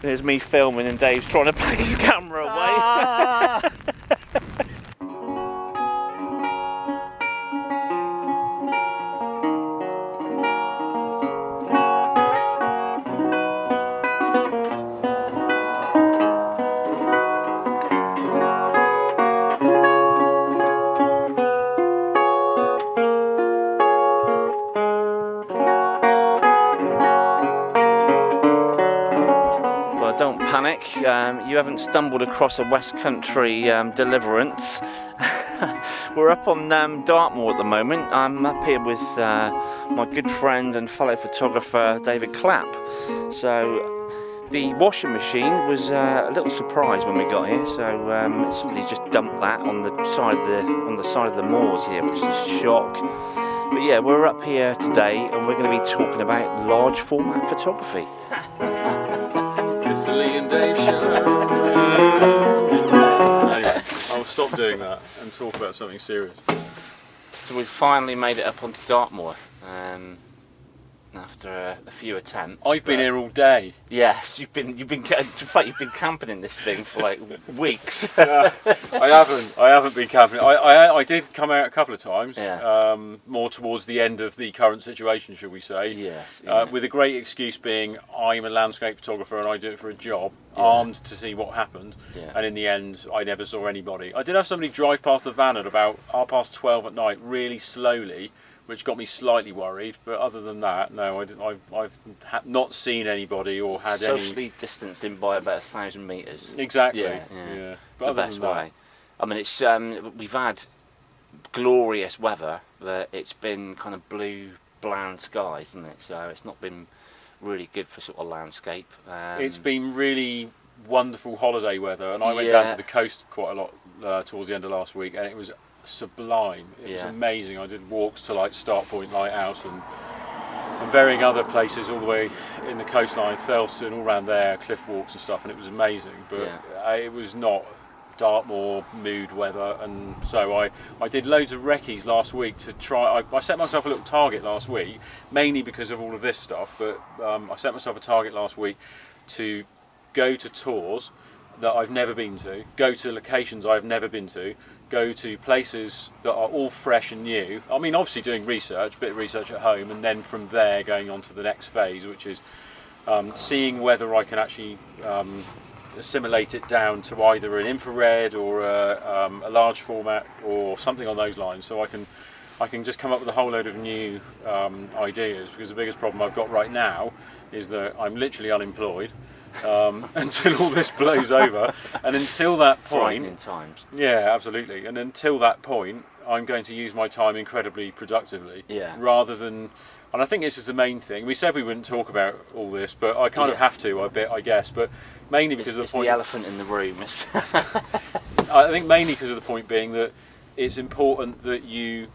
There's me filming and Dave's trying to pack his camera away. Don't panic, you haven't stumbled across a West Country deliverance. We're up on Dartmoor at the moment. I'm up here with my good friend and fellow photographer David Clapp. So the washing machine was a little surprise when we got here, so somebody just dumped that on the side of the moors here, which is a shock. But yeah, we're up here today and we're going to be talking about large format photography. It's the Lee and Dave show. Anyway, I'll stop doing that and talk about something serious. So we've finally made it up onto Dartmoor after a few attempts. I've been here all day. Yes, you've been. In fact, you've been camping in this thing for like weeks. I haven't been camping. I did come out a couple of times. Yeah. More towards the end of the current situation, shall we say? Yes. Yeah. With a great excuse being I'm a landscape photographer and I do it for a job, Yeah. armed to see what happened. Yeah. And in the end, I never saw anybody. I did have somebody drive past the van at about 12:30 at night, really slowly, which got me slightly worried. But other than that, no, I've not seen anybody or had Socially distanced in by about 1,000 metres. Exactly. Yeah. But The other best than that, way. I mean, it's we've had glorious weather, but it's been kind of blue, bland skies, isn't it? So it's not been really good for sort of landscape. it's been really wonderful holiday weather, and I went down Yeah. to the coast quite a lot towards the end of last week, and it was sublime. It was Yeah. amazing. I did walks to like Start Point Lighthouse and varying other places all the way in the coastline, Thelston, all around there, cliff walks and stuff, and it was amazing. But it was not Dartmoor mood weather, and so I did loads of recce's last week to try. I set myself a little target last week, mainly because of all of this stuff, but I set myself a target last week to go to tours that I've never been to, go to locations I've never been to, go to places that are all fresh and new. I mean, obviously doing research, a bit of research at home, and then from there going on to the next phase, which is seeing whether I can actually assimilate it down to either an infrared or a large format or something on those lines, so I can just come up with a whole load of new ideas, because the biggest problem I've got right now is that I'm literally unemployed until all this blows over, and until that point, frightening times. yeah, absolutely, and until that point I'm going to use my time incredibly productively, Yeah. rather than, and I think this is the main thing. We said we wouldn't talk about all this, but I kind of have to a bit, I guess, but mainly because It's of the point. the elephant in the room. I think mainly because of the point being that it's important that you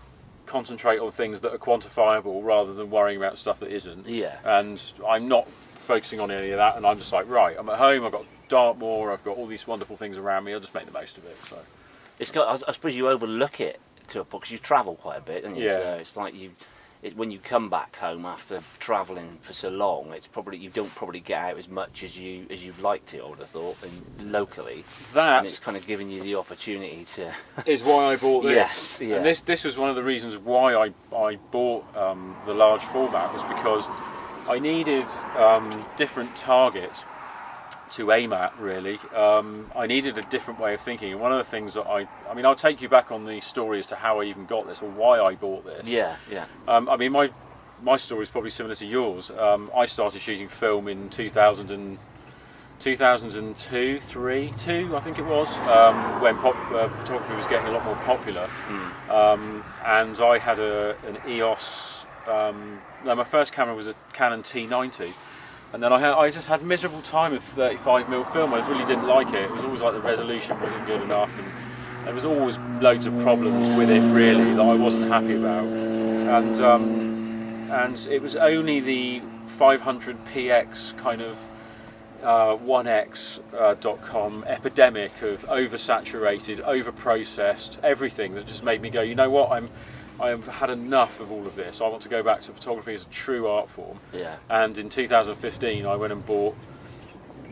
concentrate on things that are quantifiable rather than worrying about stuff that isn't. Yeah. And I'm not focusing on any of that, and I'm just like, right, I'm at home, I've got Dartmoor, I've got all these wonderful things around me, I'll just make the most of it. So It's got. I suppose you overlook it to a point because you travel quite a bit, don't you? Yeah. So it's like when you come back home after travelling for so long, it's probably you don't probably get out as much as you'd like to. I would have thought, locally. that And it's kind of giving you the opportunity to. is why I bought this. Yes, yeah. And this was one of the reasons why I bought the large format, was because I needed different targets to aim at, really. I needed a different way of thinking, and one of the things that I mean, I'll take you back on the story as to how I even got this or why I bought this. Yeah. I mean, my story is probably similar to yours. I started shooting film in 2002, 2, I think it was, when photography was getting a lot more popular. And I had an EOS. No, my first camera was a Canon T90. And then I just had miserable time with 35mm film. I really didn't like it. It was always like the resolution wasn't good enough, and there was always loads of problems with it, really, that I wasn't happy about. And it was only the 500px kind of 1x.com epidemic of oversaturated, overprocessed everything that just made me go, you know what, I have had enough of all of this. I want to go back to photography as a true art form. Yeah. And in 2015 I went and bought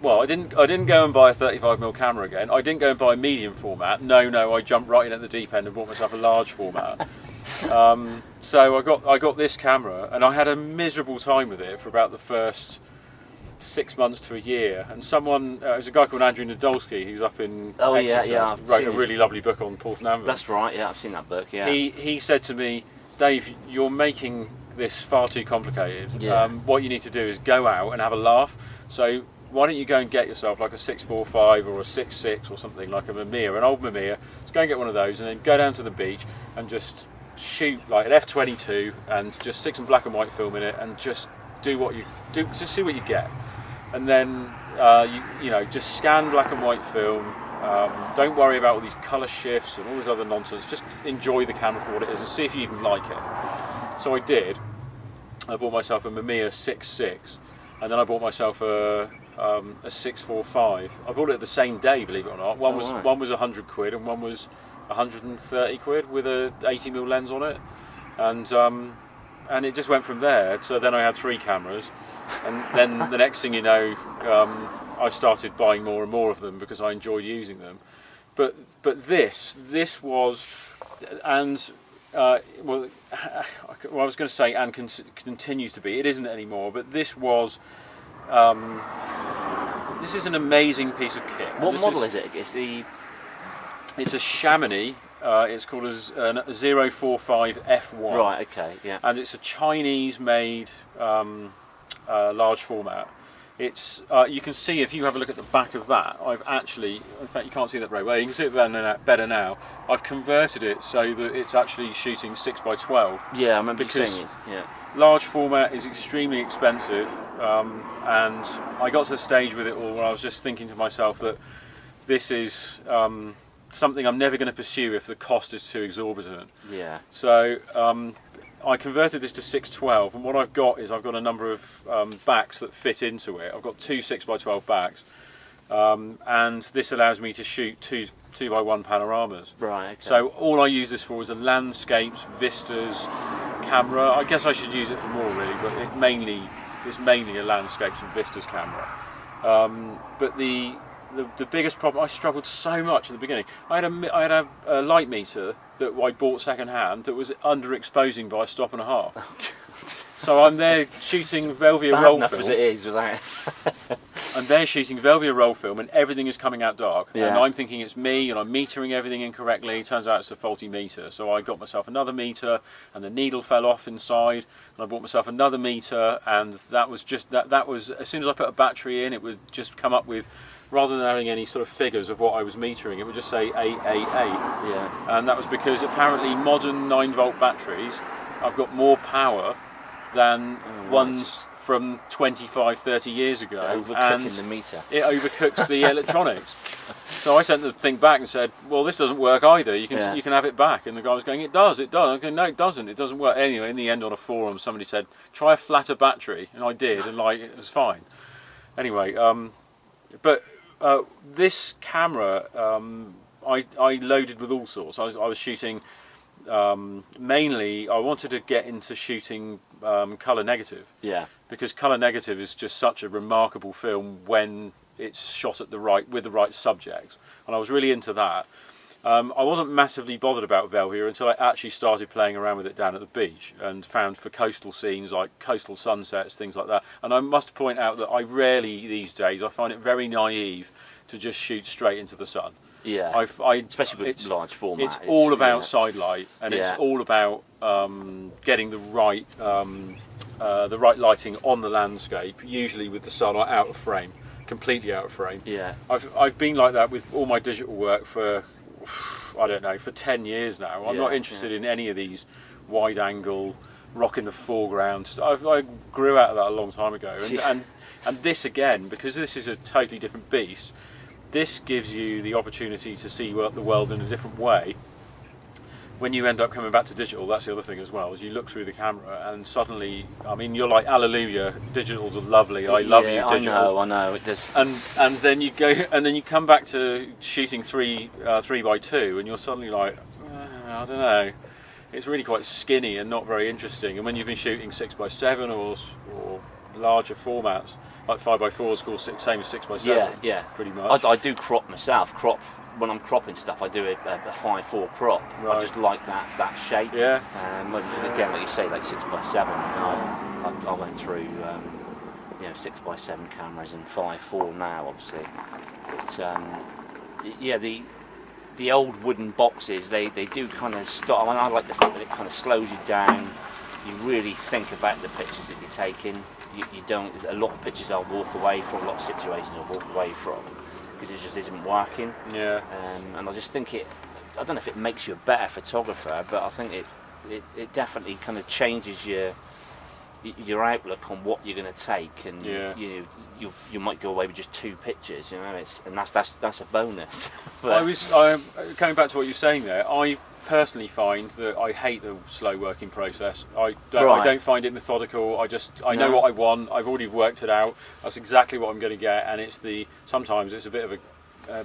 well, I didn't go and buy a 35mm camera again. I didn't go and buy a medium format. No, I jumped right in at the deep end and bought myself a large format. So I got this camera, and I had a miserable time with it for about the first 6 months to a year. And someone, there's a guy called Andrew Nadolski who's up in Exeter, wrote a really lovely book on Porth and Anvon. That's right, yeah, I've seen that book. Yeah. He said to me, Dave, you're making this far too complicated. Yeah. What you need to do is go out and have a laugh. So why don't you go and get yourself like a 645 or a 6.6 or something, like a Mamiya, an old Mamiya. Just go and get one of those, and then go down to the beach and just shoot like an f22 and just stick some black and white film in it and just do what you do, just see what you get. And then you know, just scan black and white film. Don't worry about all these colour shifts and all this other nonsense. Just enjoy the camera for what it is and see if you even like it. So I did. I bought myself a Mamiya 6.6, and then I bought myself a 645. I bought it the same day, believe it or not. One was 100 quid and one was 130 quid with a 80mm lens on it, and it just went from there. So then I had 3 cameras, and then the next thing you know, I started buying more and more of them because I enjoyed using them. But this was, and well, I was going to say, and continues to be. It isn't anymore, but this was. This is an amazing piece of kit. What model is it? It's a Chamonix. It's called a 045 F1. Right. Okay. Yeah. And it's a Chinese-made large format. It's you can see if you have a look at the back of that. I've actually, in fact, you can't see that very well. You can see it better now. I've converted it so that it's actually shooting 6x12. Yeah, I remember because seeing it. Yeah. Large format is extremely expensive, and I got to the stage with it all where I was just thinking to myself that this is something I'm never going to pursue if the cost is too exorbitant. Yeah. So I converted this to 612, and what I've got is I've got a number of backs that fit into it. I've got 2 6x12 backs, and this allows me to shoot 2x1 panoramas. Right. Okay. So all I use this for is a landscapes, vistas camera. I guess I should use it for more really, but it's mainly a landscapes and vistas camera. But the biggest problem, I struggled so much at the beginning. I had a light meter that I bought second hand that was underexposing by a stop and a half. So I'm there shooting Velvia roll film. As it is, without. I'm there shooting Velvia roll film, and everything is coming out dark. Yeah. And I'm thinking it's me, and I'm metering everything incorrectly. Turns out it's a faulty meter. So I got myself another meter, and the needle fell off inside. And I bought myself another meter, and that was just that was as soon as I put a battery in, it would just come up with, rather than having any sort of figures of what I was metering, it would just say 888. Yeah. And that was because apparently modern 9-volt batteries have got more power than ones from 25, 30 years ago. Overcooking the meter. It overcooks the electronics. So I sent the thing back and said, well, this doesn't work either. You can have it back. And the guy was going, it does. I'm going, no, it doesn't work. Anyway, in the end on a forum, somebody said, try a flatter battery. And I did, and like it was fine. Anyway, but this camera, I loaded with all sorts. I was shooting, mainly, I wanted to get into shooting colour negative. Yeah. Because colour negative is just such a remarkable film when it's shot at with the right subjects. And I was really into that. I wasn't massively bothered about Velvia until I actually started playing around with it down at the beach and found for coastal scenes like coastal sunsets, things like that. And I must point out that I rarely these days, I find it very naive to just shoot straight into the sun. Yeah, especially with large format. It's all about side light, and it's all about getting the right lighting on the landscape, usually with the sun out of frame, completely out of frame. Yeah, I've been like that with all my digital work for, I don't know, for 10 years now. I'm not interested in any of these wide angle, rock in the foreground stuff. I grew out of that a long time ago, and this again, because this is a totally different beast. This gives you the opportunity to see the world in a different way. When you end up coming back to digital, that's the other thing as well, is you look through the camera and suddenly, I mean, you're like, hallelujah, digitals are lovely, I love you, digital. I know, it does. And then you go, and then you come back to shooting 3x2, and you're suddenly like, I don't know, it's really quite skinny and not very interesting. And when you've been shooting 6x7 or larger formats, like 5x4 score same as 6x7. Yeah. Pretty much. I do crop myself. When I'm cropping stuff, I do a 5/4 crop. Right. I just like that shape. Yeah. Again, like you say, like 6x7. I went through 6x7 cameras and 5/4 now, obviously. But yeah, the old wooden boxes, they do kind of stop. I like the fact that it kind of slows you down. You really think about the pictures that you're taking. You don't. A lot of pictures I'll walk away from. A lot of situations I'll walk away from because it just isn't working. Yeah. And I just think I don't know if it makes you a better photographer, but I think it definitely kind of changes your outlook on what you're going to take, and you might go away with just 2 pictures, and that's a bonus. I'm coming back to what you're saying there. I personally find that I hate the slow working process. I don't find it methodical. I know what I want. I've already worked it out. That's exactly what I'm going to get, and sometimes it's a bit of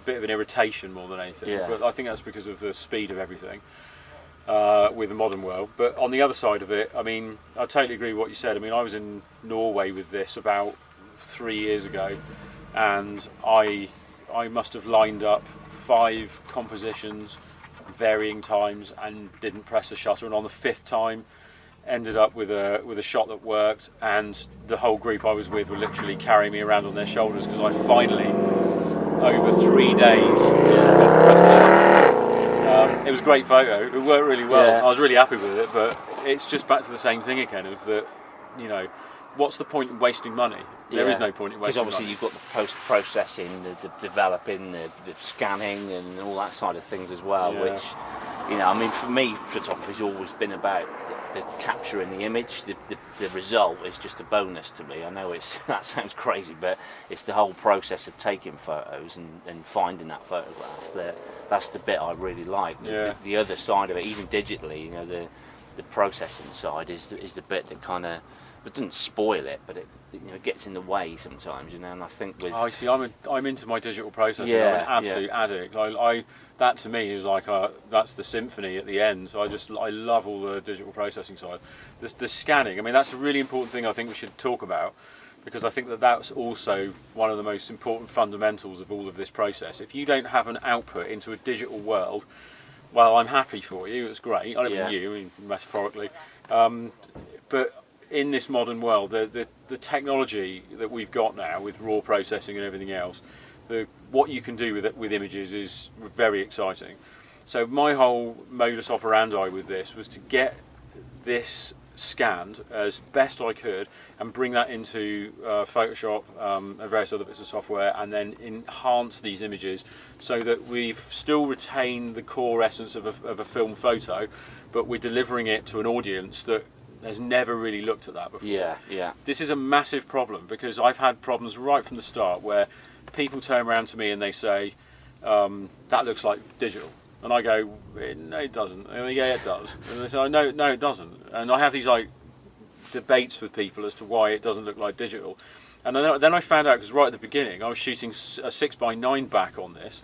an irritation more than anything. Yeah. But I think that's because of the speed of everything with the modern world. But on the other side of it, I mean, I totally agree with what you said. I mean, I was in Norway with this about 3 years ago, and I must have lined up 5 compositions, varying times, and didn't press the shutter, and on the 5th time ended up with a shot that worked, and the whole group I was with were literally carrying me around on their shoulders because I finally, over 3 days, it was a great photo. It worked really well. Yeah. I was really happy with it, but it's just back to the same thing again of that, what's the point in wasting money? There is no point in wasting money. Because obviously you've got the post-processing, the developing, the scanning and all that side of things as well, which, I mean, for me, photography's always been about the capturing the image. The result is just a bonus to me. I know that sounds crazy, but it's the whole process of taking photos and finding that photograph. That's the bit I really like. The other side of it, even digitally, the processing side is the bit that kind of, it doesn't spoil it, but it gets in the way sometimes, and I think with... Oh, I see. I'm into my digital processing. I'm an absolute addict. That to me is like that's the symphony at the end. So I love all the digital processing side. The scanning. I mean, that's a really important thing I think we should talk about, because I think that's also one of the most important fundamentals of all of this process. If you don't have an output into a digital world, well, I'm happy for you. It's great. I live for you, I mean, metaphorically, but in this modern world, the technology that we've got now with raw processing and everything else, what you can do with images is very exciting. So my whole modus operandi with this was to get this scanned as best I could and bring that into Photoshop and various other bits of software, and then enhance these images so that we've still retained the core essence of a film photo, but we're delivering it to an audience that has never really looked at that before. Yeah. This is a massive problem, because I've had problems right from the start where people turn around to me and they say, that looks like digital. And I go, no, it doesn't. And they go, yeah, it does. And they say, no, it doesn't. And I have these debates with people as to why it doesn't look like digital. And then I found out, because right at the beginning I was shooting a 6x9 back on this,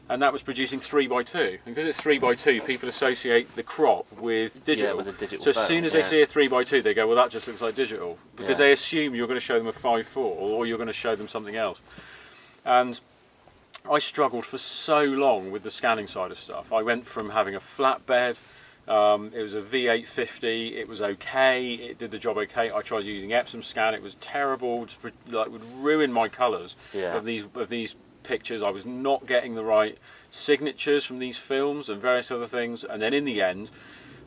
and that was producing 3x2. And because it's 3x2, people associate the crop with digital. Yeah, with a digital so as soon as they see a 3x2, they go, well, that just looks like digital. Because they assume you're going to show them a 5.4, or you're going to show them something else. And I struggled for so long with the scanning side of stuff. I went from having a flatbed, it was a V850, it was okay, it did the job okay. I tried using Epsom scan, it was terrible, would ruin my colours of these pictures. I was not getting the right signatures from these films and various other things. And then in the end,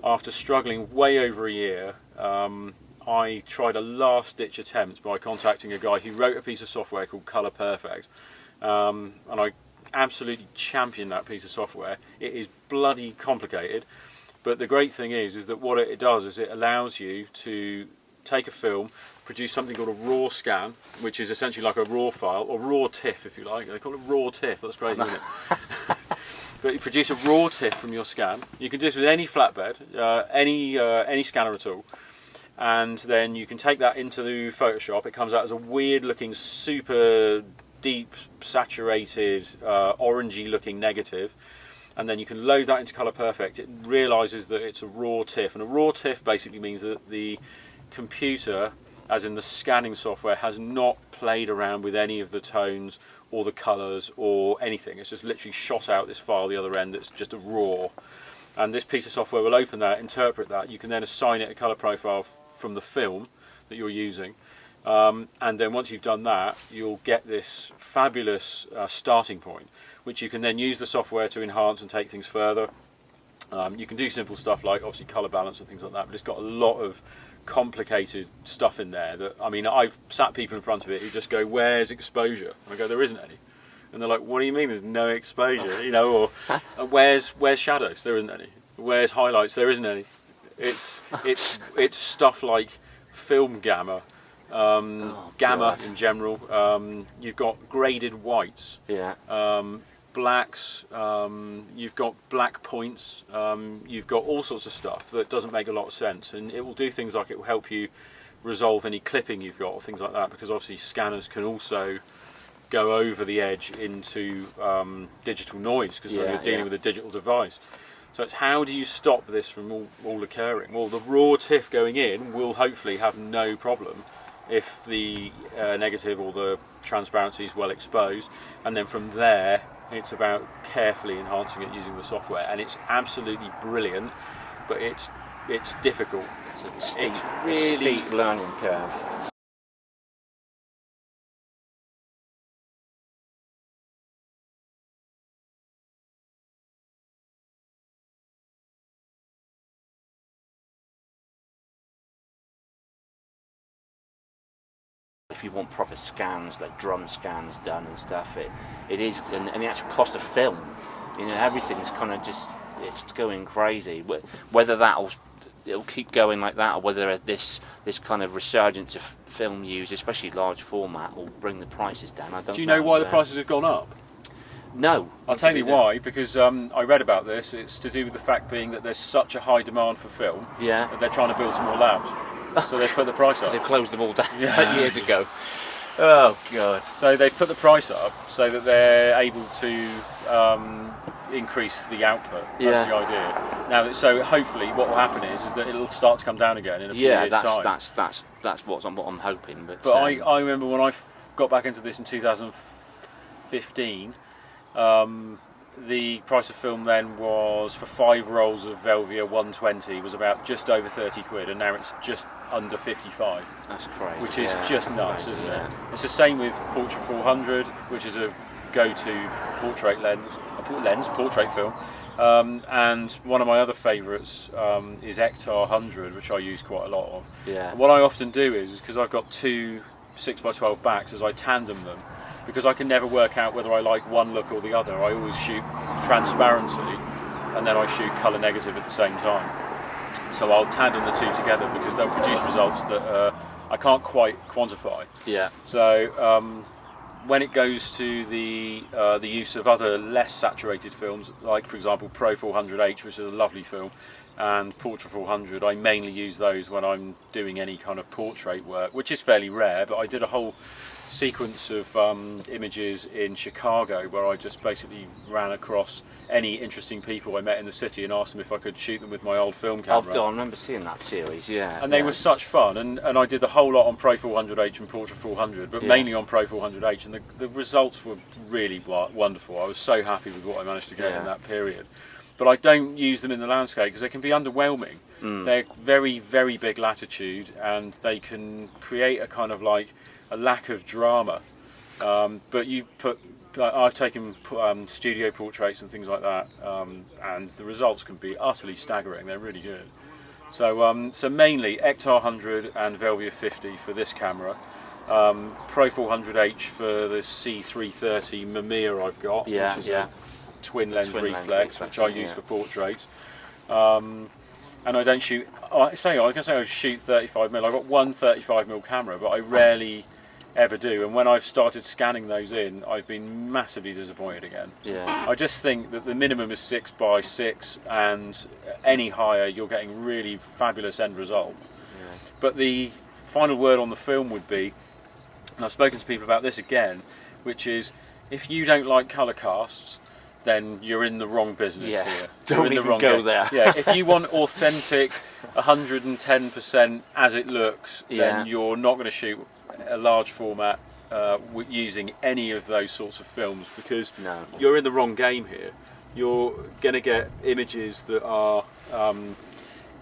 after struggling way over a year, I tried a last-ditch attempt by contacting a guy who wrote a piece of software called Colour Perfect, and I absolutely champion that piece of software. It is bloody complicated, but the great thing is that what it does is it allows you to take a film, produce something called a raw scan, which is essentially like a raw file, or raw TIFF if you like. They call it raw TIFF, that's crazy, isn't it? But you produce a raw TIFF from your scan. You can do this with any flatbed, any scanner at all. And then you can take that into the Photoshop. It comes out as a weird looking, super deep, saturated, orangey looking negative. And then you can load that into Colour Perfect. It realises that it's a raw TIFF. And a raw TIFF basically means that the computer, as in the scanning software, has not played around with any of the tones or the colours or anything. It's just literally shot out this file the other end that's just a raw. And this piece of software will open that, interpret that. You can then assign it a colour profile from the film that you're using. And then once you've done that, you'll get this fabulous starting point, which you can then use the software to enhance and take things further. You can do simple stuff like obviously colour balance and things like that, but it's got a lot of complicated stuff in there that, I mean, I've sat people in front of it who just go, where's exposure? And I go, there isn't any. And they're like, what do you mean there's no exposure? You know, or where's shadows? There isn't any. Where's highlights? There isn't any. It's stuff like film gamma, gamma in general. You've got graded whites, blacks. You've got black points. You've got all sorts of stuff that doesn't make a lot of sense, and it will do things like it will help you resolve any clipping you've got or things like that, because obviously scanners can also go over the edge into digital noise, because you're dealing with a digital device. So it's how do you stop this from all occurring? Well, the raw TIFF going in will hopefully have no problem if the negative or the transparency is well exposed, and then from there it's about carefully enhancing it using the software, and it's absolutely brilliant, but it's difficult. It's really a steep learning curve. If you want proper scans, like drum scans done and stuff, it is, and the actual cost of film, you know, everything's kind of just, it's going crazy. Whether it'll keep going like that, or whether this kind of resurgence of film use, especially large format, will bring the prices down. I don't know. Do you know why the prices have gone up? No. I'll tell you why, because I read about this. It's to do with the fact being that there's such a high demand for film that they're trying to build some more labs. So they've put the price up. They've closed them all down years ago. Oh God. So they've put the price up so that they're able to increase the output. That's the idea. Now, so hopefully what will happen is that it'll start to come down again in a few years' time. That's what I'm hoping. But I remember when I got back into this in 2015, the price of film then was, for 5 rolls of Velvia 120, was about just over 30 quid, and now it's just under 55. That's crazy. Which is just nuts, isn't it? It's the same with Portrait 400, which is a go-to portrait portrait film. And one of my other favourites is Ektar 100, which I use quite a lot of. And what I often do is, because I've got 2 6x12 backs, is I tandem them, because I can never work out whether I like one look or the other. I always shoot transparency and then I shoot colour negative at the same time. So I'll tandem the two together, because they'll produce results that I can't quite quantify. So when it goes to the use of other less saturated films, like for example Pro 400H, which is a lovely film, and Portrait 400, I mainly use those when I'm doing any kind of portrait work, which is fairly rare, but I did a whole sequence of images in Chicago where I just basically ran across any interesting people I met in the city and asked them if I could shoot them with my old film camera. I remember seeing that series, and they were such fun, and I did the whole lot on Pro 400H and Portrait 400, but mainly on Pro 400H, and the results were really wonderful. I was so happy with what I managed to get in that period. But I don't use them in the landscape because they can be underwhelming. They're very, very big latitude, and they can create a kind of like a lack of drama. But you put, I've taken studio portraits and things like that, and the results can be utterly staggering. They're really good. So, so mainly Ektar 100 and Velvia 50 for this camera. Pro 400H for the C330 Mamiya I've got, which is a twin lens reflex, which I use for portraits. And I don't shoot, I can say I shoot 35mm. I've got one 35mm camera, but I rarely ever do, and when I've started scanning those in, I've been massively disappointed again. I just think that the minimum is 6x6, and any higher you're getting really fabulous end result. But the final word on the film would be, and I've spoken to people about this again, which is, if you don't like colour casts, then you're in the wrong business here. Don't even go there. If you want authentic 110% as it looks, then you're not going to shoot a large format using any of those sorts of films, because No. you're in the wrong game here. You're going to get images that are,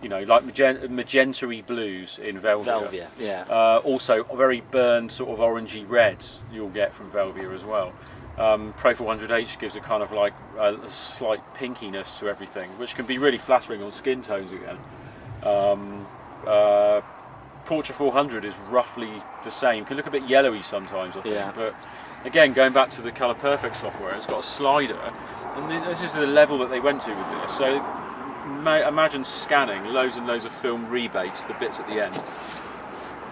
you know, like magenta-y blues in Velvia. Velvia, yeah. Also, very burned sort of orangey reds you'll get from Velvia as well. Pro 400H gives a kind of like a slight pinkiness to everything, which can be really flattering on skin tones again. Portra 400 is roughly the same. Can look a bit yellowy sometimes, I think. Yeah. But again, going back to the Colour Perfect software, it's got a slider, and this is the level that they went to with this. So imagine scanning loads and loads of film rebates, the bits at the end,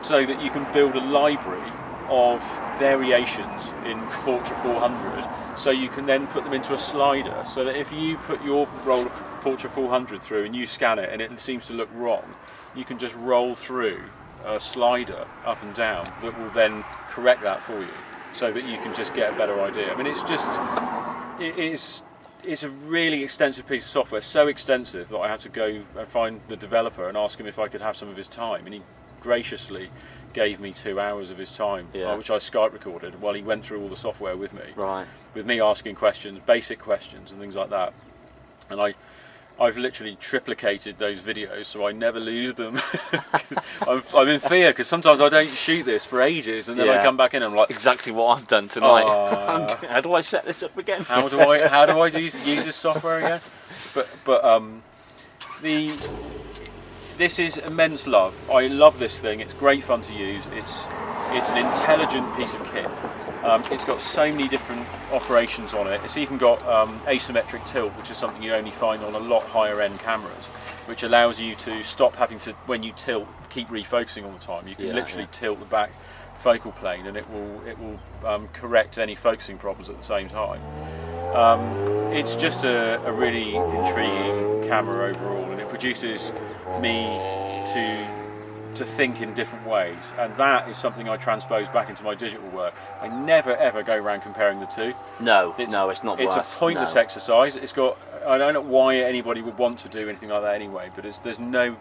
so that you can build a library of variations in Portra 400, so you can then put them into a slider, so that if you put your roll of Portra 400 through and you scan it and it seems to look wrong, you can just roll through a slider up and down that will then correct that for you, so that you can just get a better idea. I mean, it's a really extensive piece of software, so extensive that I had to go and find the developer and ask him if I could have some of his time, and he graciously gave me 2 hours of his time, which I Skype recorded while he went through all the software with me, with me asking questions, basic questions and things like that. And I've literally triplicated those videos so I never lose them. I'm in fear, because sometimes I don't shoot this for ages and then I come back in and I'm like, exactly what I've done tonight. How do I set this up again? how do I use this software again? But this is immense love. I love this thing. It's great fun to use. It's an intelligent piece of kit. It's got so many different operations on it. It's even got asymmetric tilt, which is something you only find on a lot higher end cameras, which allows you to stop having to, when you tilt, keep refocusing all the time. You can literally tilt the back focal plane and it will correct any focusing problems at the same time. It's just a really intriguing camera overall, and it produces me to think in different ways, and that is something I transpose back into my digital work. I never ever go around comparing the two. No, it's not It's worth, a pointless exercise. It's got, I don't know why anybody would want to do anything like that anyway, but there's no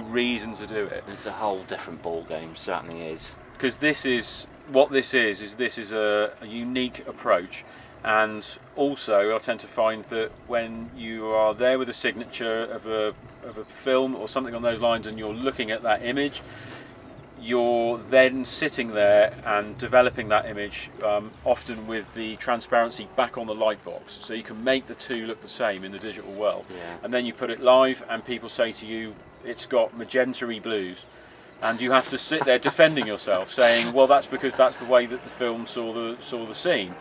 reason to do it. It's a whole different ball game, certainly is. Because this is a unique approach. And also, I tend to find that when you are there with a signature of a film or something on those lines, and you're looking at that image, you're then sitting there and developing that image, often with the transparency back on the light box, so you can make the two look the same in the digital world. And then you put it live, and people say to you, it's got magenta-y blues. And you have to sit there defending yourself, saying, well, that's because that's the way that the film saw the scene.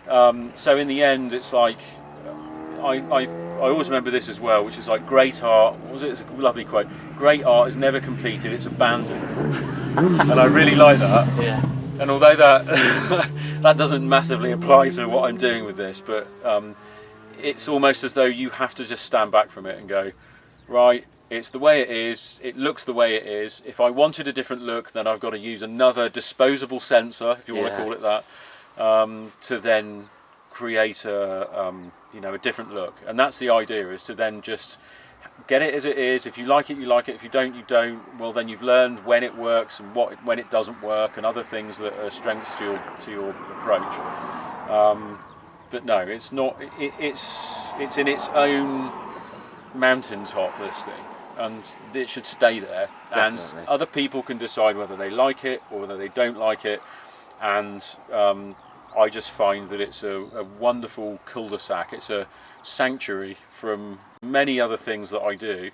So in the end, it's like, I always remember this as well, which is like, great art, what was it? It's a lovely quote, great art is never completed, it's abandoned. And I really like that. And although that doesn't massively apply to what I'm doing with this, but it's almost as though you have to just stand back from it and go, right, it's the way it is, it looks the way it is. If I wanted a different look, then I've got to use another disposable sensor, if you want to call it that, to then create a different look. And that's the idea, is to then just get it as it is. If you like it, you like it. If you don't, you don't. Well, then you've learned when it works and when it doesn't work, and other things that are strengths to your approach. But no, it's not. It's in its own mountaintop, this thing, and it should stay there. Definitely. And other people can decide whether they like it or whether they don't like it. And I just find that it's a wonderful cul-de-sac. It's a sanctuary from many other things that I do,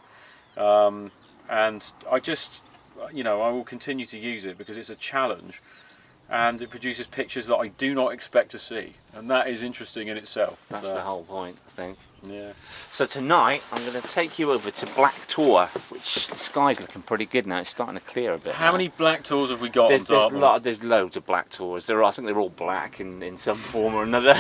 and I just, I will continue to use it because it's a challenge, and it produces pictures that I do not expect to see, and that is interesting in itself. That's the whole point, I think. Yeah. So tonight I'm going to take you over to Black Tor, which the sky's looking pretty good now. It's starting to clear a bit. How many black tours have we got on Dartmoor? There's loads of black tours. I think they're all black in some form or another.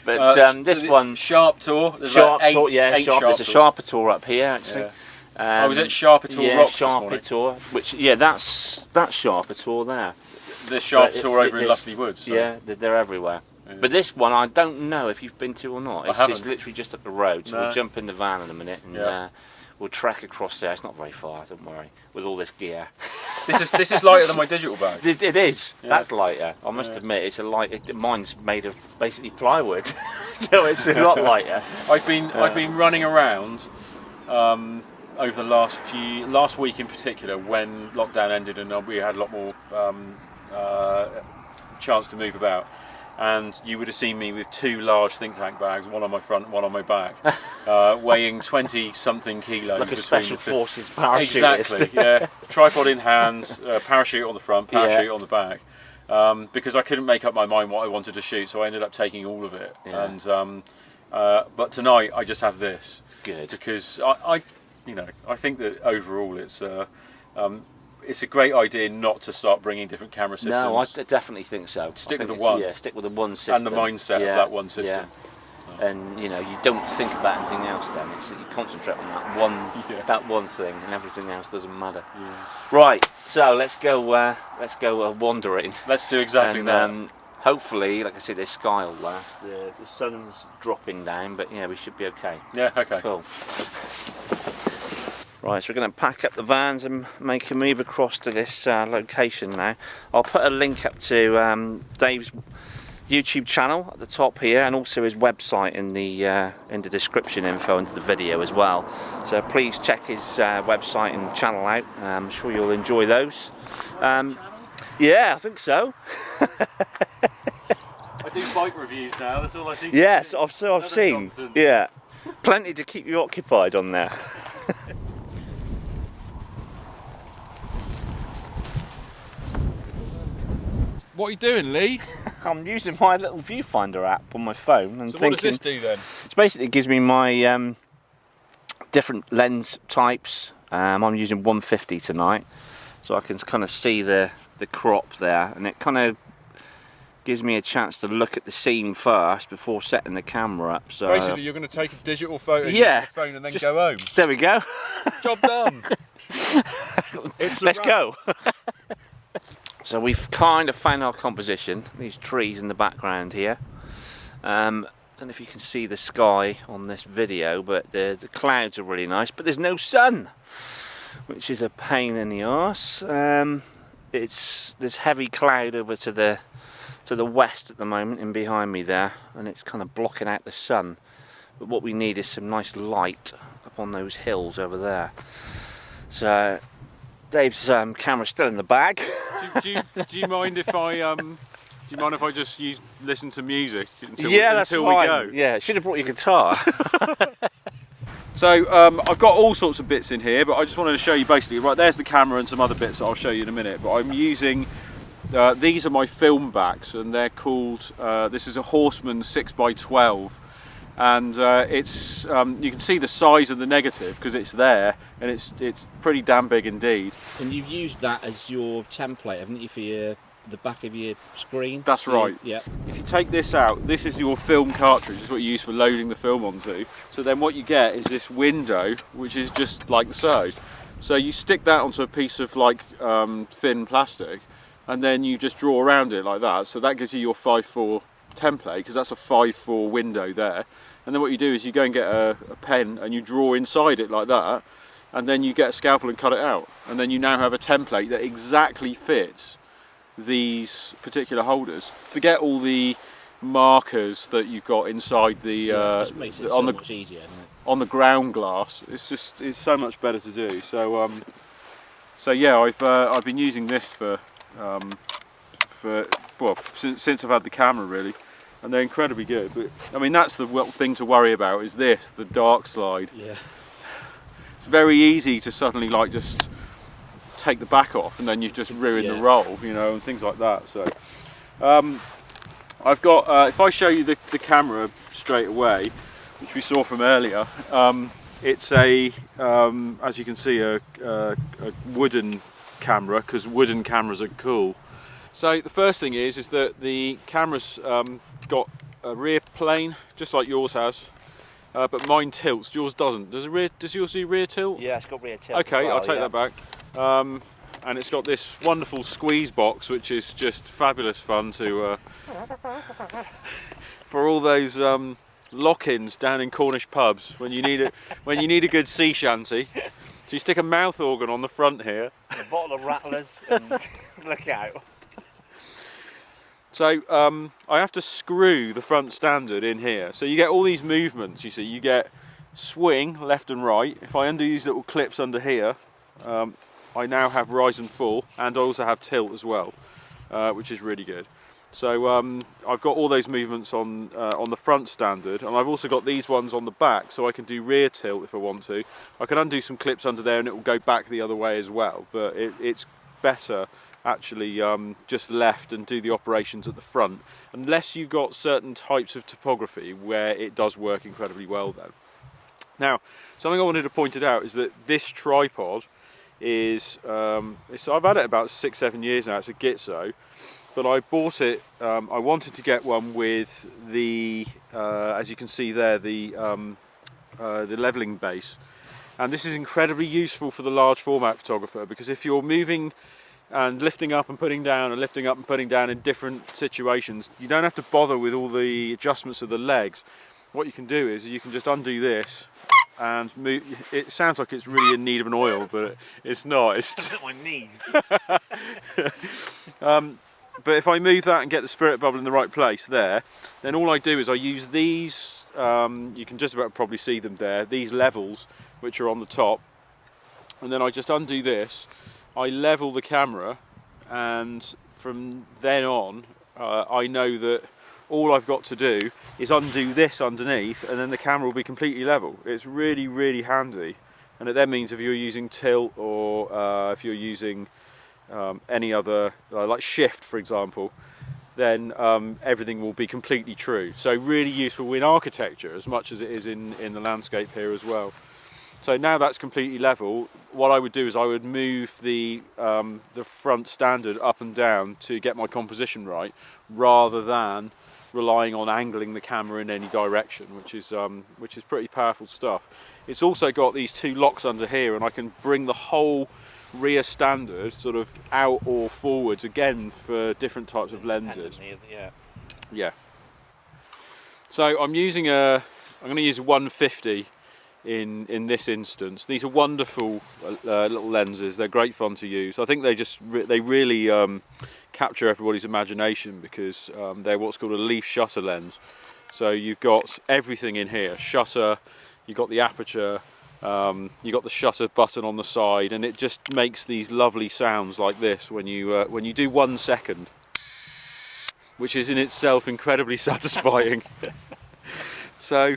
But this one, Sharp Tour. There's Sharp like Tour, yeah, Sharp. There's a Sharper Tour up here actually. I was at Sharper Tour Rocks this morning. Sharper Tour, which that's Sharper Tour there. The Sharp Tour over in Lusty Woods. So. Yeah, they're everywhere. But this one, I don't know if you've been to or not. It's literally just up the road, so we'll jump in the van in a minute and we'll trek across there. It's not very far, don't worry, with all this gear. This is lighter than my digital bag. It is. Yeah. That's lighter. I must admit, it's a light. Mine's made of basically plywood, so it's a lot lighter. I've been running around over the last week in particular, when lockdown ended and we had a lot more chance to move about. And you would have seen me with 2 large think tank bags, one on my front, one on my back, weighing 20-something kilos. Like a between special the two. forces parachutist. Exactly, yeah. Tripod in hand, parachute on the front, parachute on the back. Because I couldn't make up my mind what I wanted to shoot, so I ended up taking all of it. Yeah. And but tonight I just have this. Good. Because I think that overall it's a great idea not to start bringing different camera systems. No, I definitely think so. Stick with the it's- one. Yeah, stick with the one system. And the mindset of that one system. Yeah. And you don't think about anything else. Then it's that you concentrate on that one thing, and everything else doesn't matter. Yeah. Right. So let's go wandering. Let's do exactly And, that. hopefully, like I said, this sky will last. The sun's dropping down, but yeah, we should be okay. Yeah. Okay. Cool. Right, so we're going to pack up the vans and make a move across to this location now. I'll put a link up to Dave's YouTube channel at the top here, and also his website in the description info under the video as well. So please check his website and channel out. I'm sure you'll enjoy those. Yeah, I think so. I do bike reviews now. That's all I see. Yes, I've seen. Nonsense. Yeah, plenty to keep you occupied on there. What are you doing, Lee? I'm using my little viewfinder app on my phone and So thinking. what does this do then? It basically gives me my different lens types. I'm using 150 tonight, so I can kind of see the crop there, and it kind of gives me a chance to look at the scene first before setting the camera up. So Basically, you're going to take a digital photo of Yeah, your phone and then just- go home. there we go. Job done. Let's go. So we've kind of found our composition. These trees in the background here. Don't know if you can see the sky on this video, but the clouds are really nice. But there's no sun, which is a pain in the arse. There's heavy cloud over to the west at the moment, and behind me there, and it's kind of blocking out the sun. But what we need is some nice light up on those hills over there. So Dave's camera's still in the bag. Do you mind if I just listen to music until That's we fine. go? Yeah, should have brought your guitar. So I've got all sorts of bits in here, but I just wanted to show you basically. Right, there's the camera and some other bits that I'll show you in a minute. But I'm using these are my film backs, and they're called. This is a Horseman 6x12. And it's you can see the size of the negative because it's there, and it's pretty damn big indeed. And you've used that as your template, haven't you, for the back of your screen? That's right. Yeah. If you take this out, this is your film cartridge. This is what you use for loading the film onto. So then what you get is this window, which is just like so. So you stick that onto a piece of like thin plastic, and then you just draw around it like that. So that gives you your 5:4 template, because that's a 5:4 window there. And then what you do is you go and get a pen and you draw inside it like that, and then you get a scalpel and cut it out, and then you now have a template that exactly fits these particular holders. Forget all the markers that you've got inside the it just makes it so much easier, doesn't it? on the ground glass. It's so much better to do. So yeah, I've been using this for since I've had the camera really. And they're incredibly good, but I mean that's the thing to worry about, is the dark slide. Yeah. It's very easy to suddenly like just take the back off and then you've just ruined the roll, and things like that. So I've got, if I show you the camera straight away, which we saw from earlier, it's a, as you can see, a wooden camera, because wooden cameras are cool. So the first thing is that the camera's got a rear plane, just like yours has, but mine tilts. Yours doesn't. Does yours do rear tilt? Yeah, it's got rear tilt. Okay, I'll take that back. And it's got this wonderful squeeze box, which is just fabulous fun to for all those lock-ins down in Cornish pubs when you need a good sea shanty. So you stick a mouth organ on the front here. A bottle of rattlers and look out. So I have to screw the front standard in here. So you get all these movements, you see. You get swing left and right. If I undo these little clips under here, I now have rise and fall, and I also have tilt as well, which is really good. So I've got all those movements on the front standard, and I've also got these ones on the back, so I can do rear tilt if I want to. I can undo some clips under there and it will go back the other way as well, but it's better actually just left and do the operations at the front, unless you've got certain types of topography where it does work incredibly well then. Now, something I wanted to point out is that this tripod is, I've had it about 6-7 years now. It's a Gitzo. But I bought it, I wanted to get one with the, as you can see there, the levelling base. And this is incredibly useful for the large format photographer, because if you're moving and lifting up and putting down and lifting up and putting down in different situations, you don't have to bother with all the adjustments of the legs. What you can do is you can just undo this and move. It sounds like it's really in need of an oil, but it's not. It's my knees. But if I move that and get the spirit bubble in the right place there, then all I do is I use these, you can just about probably see them there, these levels which are on the top, and then I just undo this, I level the camera, and from then on I know that all I've got to do is undo this underneath, and then the camera will be completely level. It's really, really handy, and it then means if you're using tilt, or if you're using any other, like shift for example, then everything will be completely true. So really useful in architecture as much as it is in the landscape here as well. So now that's completely level, what I would do is I would move the front standard up and down to get my composition right, rather than relying on angling the camera in any direction, which is pretty powerful stuff. It's also got these two locks under here, and I can bring the whole rear standard sort of out or forwards again for different types of lenses. Yeah. So I'm going to use a 150 in this instance. These are wonderful little lenses. They're great fun to use. I think they really capture everybody's imagination, because they're what's called a leaf shutter lens. So you've got everything in here: shutter, you've got the aperture, you got the shutter button on the side, and it just makes these lovely sounds like this when you do 1 second, which is in itself incredibly satisfying. So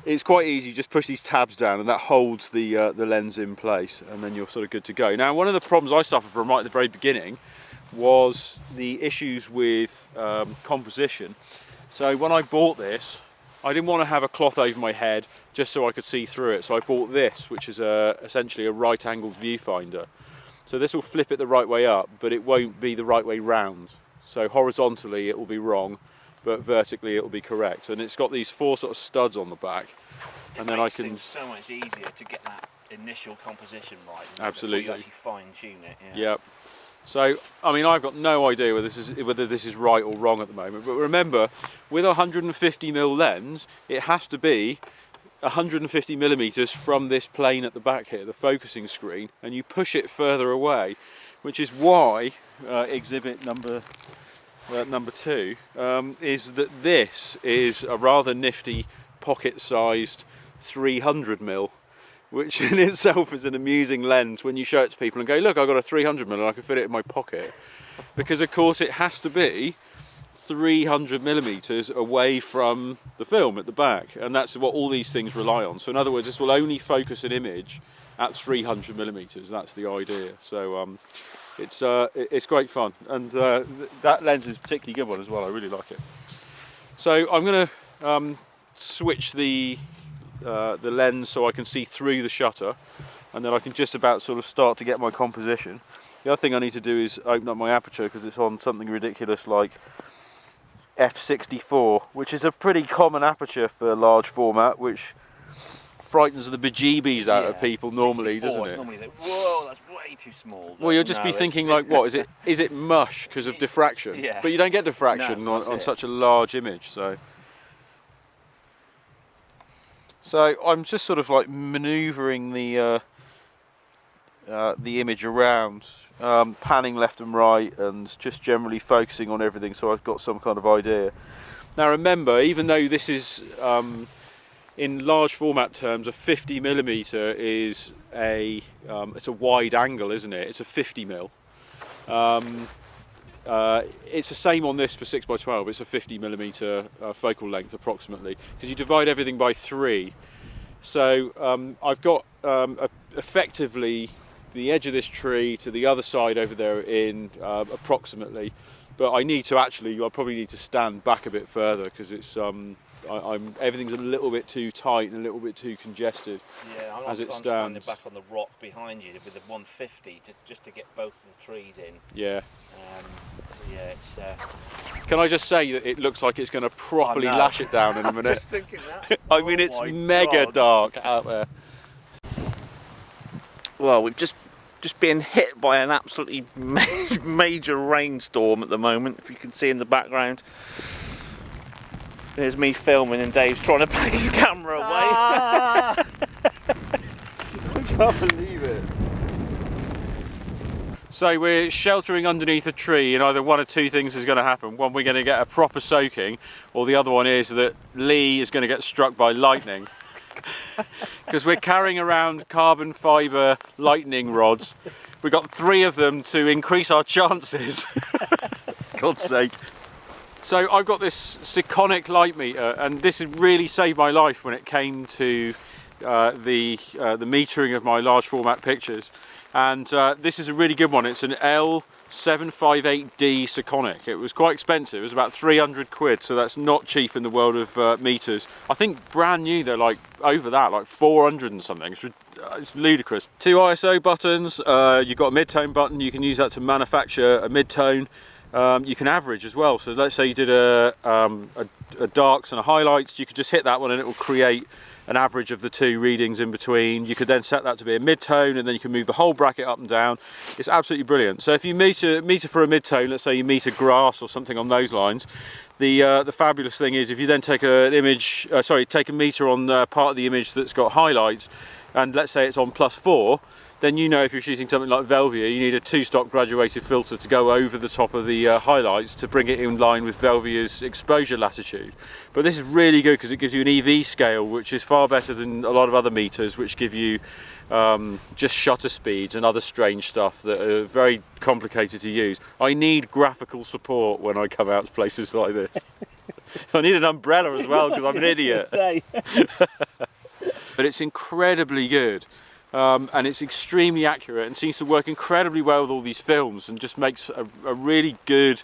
it's quite easy. You just push these tabs down and that holds the lens in place, and then you're sort of good to go. Now, one of the problems I suffered from right at the very beginning was the issues with composition. So when I bought this, I didn't want to have a cloth over my head just so I could see through it. So I bought this, which is essentially a right-angled viewfinder. So this will flip it the right way up, but it won't be the right way round. So horizontally it will be wrong, but vertically it will be correct. And it's got these 4 sort of studs on the back. And then I can. It's so much easier to get that initial composition right. Absolutely. Before you actually fine-tune it. Yeah. Yep. So, I mean, I've got no idea whether this is right or wrong at the moment. But remember, with a 150mm lens, it has to be 150mm from this plane at the back here, the focusing screen, and you push it further away, which is why exhibit number 2 is that this is a rather nifty pocket-sized 300mm. Which in itself is an amusing lens when you show it to people and go, look, I've got a 300mm and I can fit it in my pocket. Because of course it has to be 300mm away from the film at the back, and that's what all these things rely on. So in other words, this will only focus an image at 300mm, that's the idea. So it's great fun, and that lens is a particularly good one as well. I really like it. So I'm going to switch the lens so I can see through the shutter, and then I can just about sort of start to get my composition. The other thing I need to do is open up my aperture, because it's on something ridiculous like f/64, which is a pretty common aperture for large format, which frightens the bejeebies out of people normally, doesn't it? Normally like, whoa, that's way too small. Well, you'll just be thinking like, what is it mush because of diffraction? Yeah. But you don't get diffraction on such a large image. So So I'm just sort of like manoeuvring the image around, panning left and right, and just generally focusing on everything so I've got some kind of idea. Now remember, even though this is in large format terms, a 50mm is it's a wide angle, isn't it? It's a 50mm. It's the same on this for 6x12. It's a 50mm focal length approximately, because you divide everything by 3. So I've got effectively the edge of this tree to the other side over there in approximately, but I'll probably need to stand back a bit further because it's everything's a little bit too tight and a little bit too congested. Yeah, I'm standing back on the rock behind you with the 150 just to get both of the trees in. Yeah. So yeah, it's. Can I just say that it looks like it's going to properly lash it down in a minute? Just thinking that. I mean, it's mega dark out there. Well, we've just been hit by an absolutely major rainstorm at the moment, if you can see in the background. There's me filming and Dave's trying to pack his camera away. I can't believe it. So we're sheltering underneath a tree, and either one of two things is going to happen. One, we're going to get a proper soaking, or the other one is that Lee is going to get struck by lightning. Because we're carrying around carbon fibre lightning rods. We've got 3 of them to increase our chances. God's sake. So I've got this Sikonic light meter, and this has really saved my life when it came to the metering of my large format pictures. And this is a really good one. It's an L758D Sikonic. It was quite expensive. It was about 300 quid, so that's not cheap in the world of meters. I think brand new they're like over that, like 400 and something. It's ludicrous. 2 ISO buttons. You've got a mid-tone button. You can use that to manufacture a mid-tone. You can average as well. So let's say you did a darks and a highlights. You could just hit that one and it will create an average of the 2 readings in between. You could then set that to be a mid-tone, and then you can move the whole bracket up and down. It's absolutely brilliant. So if you meter for a mid-tone, let's say you meter grass or something on those lines, the fabulous thing is if you then take an image, take a meter on part of the image that's got highlights, and let's say it's on +4, then you know if you're shooting something like Velvia, you need a 2-stop graduated filter to go over the top of the highlights to bring it in line with Velvia's exposure latitude. But this is really good because it gives you an EV scale, which is far better than a lot of other meters, which give you just shutter speeds and other strange stuff that are very complicated to use. I need graphical support when I come out to places like this. I need an umbrella as well because I'm an idiot. But it's incredibly good. And it's extremely accurate and seems to work incredibly well with all these films, and just makes a really good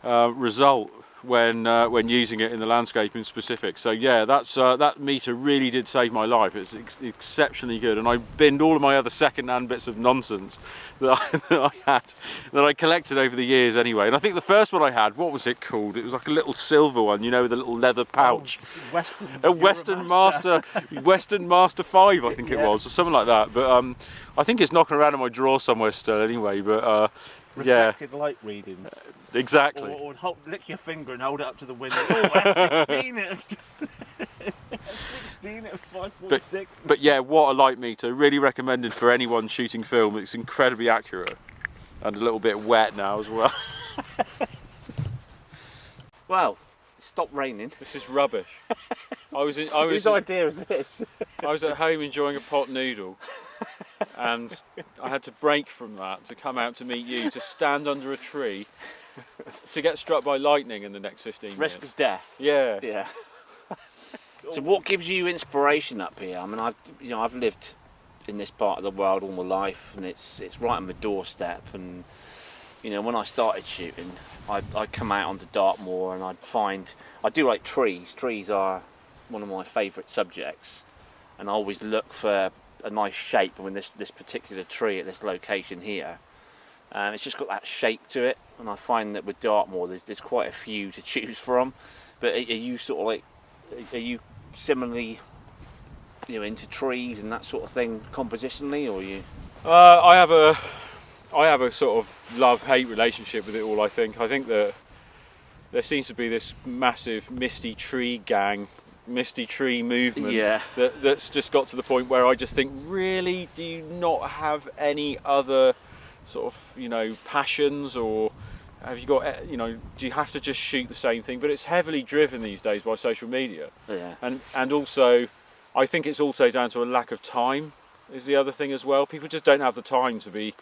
result when using it in the landscape in specific. So yeah, that meter really did save my life. It's exceptionally good, and I binned all of my other second-hand bits of nonsense that I collected over the years anyway. And I think the first one I had, what was it called? It was like a little silver one, you know, with a little leather pouch. Western Master 5, I think it was, or something like that. But I think it's knocking around in my drawer somewhere still anyway. But reflected light readings. Exactly. Or lick your finger and hold it up to the window. Oh, F16 at F16 at 5.6. But yeah, what a light meter. Really recommended for anyone shooting film. It's incredibly accurate and a little bit wet now as well. Well, it stopped raining. This is rubbish. Whose idea is this? I was at home enjoying a pot noodle, and I had to break from that to come out to meet you, to stand under a tree, to get struck by lightning in the next 15 minutes. Risk of death. Yeah. Yeah. So what gives you inspiration up here? I mean, I've lived in this part of the world all my life, and it's right on my doorstep. And you know, when I started shooting, I'd come out onto Dartmoor and I do like trees. Trees are one of my favourite subjects, and I always look for a nice shape. I mean, this particular tree at this location here, it's just got that shape to it, and I find that with Dartmoor there's quite a few to choose from. But are you sort of like, are you similarly, you know, into trees and that sort of thing compositionally, or are you? I have a sort of love-hate relationship with it all. I think that there seems to be this massive misty tree gang misty tree movement. Yeah. That's just got to the point where I just think, really, do you not have any other sort of, passions, or have you got, do you have to just shoot the same thing? But it's heavily driven these days by social media. Yeah. And also, I think it's also down to a lack of time is the other thing as well. People just don't have the time to be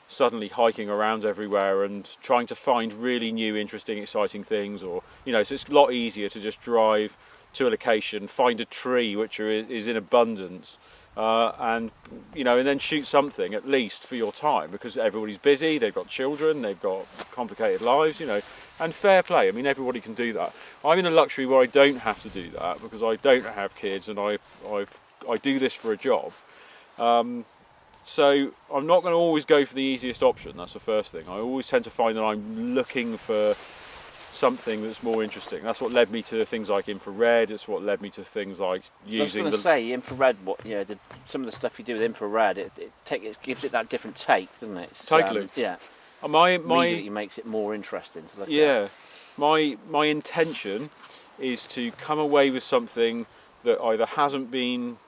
suddenly hiking around everywhere and trying to find really new, interesting, exciting things, or so it's a lot easier to just drive to a location, find a tree which is in abundance, and then shoot something at least for your time, because everybody's busy, they've got children, they've got complicated lives, and fair play. I mean, everybody can do that. I'm in a luxury where I don't have to do that because I don't have kids and I do this for a job. So I'm not going to always go for the easiest option. That's the first thing. I always tend to find that I'm looking for something that's more interesting. That's what led me to things like infrared. It's what led me to things like using. I was going to say infrared. Some of the stuff you do with infrared, it gives it that different take, doesn't it? Totally. Yeah. Immediately makes it more interesting to look at. Yeah. My intention is to come away with something that either hasn't been